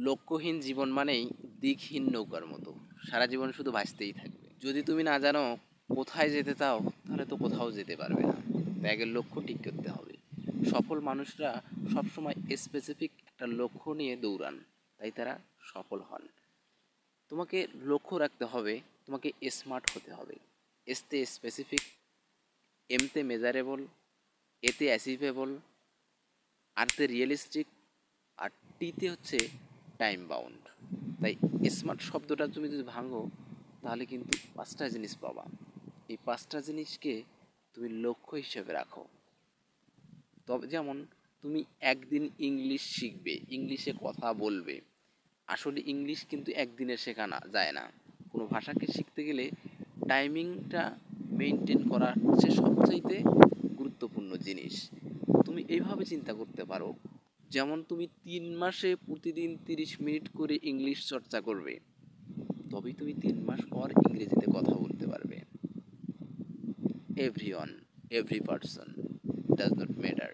লক্ষ্যহীন জীবন মানেই দিকহীন নৌকার মতো, সারা জীবন শুধু ভাসতেই থাকবে। যদি তুমি না জানো কোথায় যেতে চাও, তাহলে তো কোথাও যেতে পারবে না। ত্যাগের লক্ষ্য ঠিক করতে হবে। সফল মানুষরা সবসময় স্পেসিফিক একটা লক্ষ্য নিয়ে দৌড়ান, তাই তারা সফল হন। তোমাকে লক্ষ্য রাখতে হবে, তোমাকে স্মার্ট হতে হবে। এসতে স্পেসিফিক, এমতে মেজারেবল, এতে অ্যাচিভেবল, আরতে রিয়েলিস্টিক, আর টিতে হচ্ছে টাইম বাউন্ড। তাই স্মার্ট শব্দটা তুমি যদি ভাঙো, তাহলে কিন্তু পাঁচটা জিনিস পাবা। এই পাঁচটা জিনিসকে তুমি লক্ষ্য হিসেবে রাখো। তবে যেমন তুমি একদিন ইংলিশ শিখবে, ইংলিশে কথা বলবে। আসলে ইংলিশ কিন্তু একদিনে শেখা না যায় না। কোনো ভাষাকে শিখতে গেলে টাইমিংটা মেনটেন করা হচ্ছে সবচাইতে গুরুত্বপূর্ণ জিনিস। তুমি এইভাবে চিন্তা করতে পারো, যেমন তুমি 3 মাসে প্রতিদিন 30 মিনিট করে ইংলিশ চর্চা করবে, তবেই তুমি 3 মাস পর ইংরেজিতে কথা বলতে পারবে। Everyone, every person, does not matter.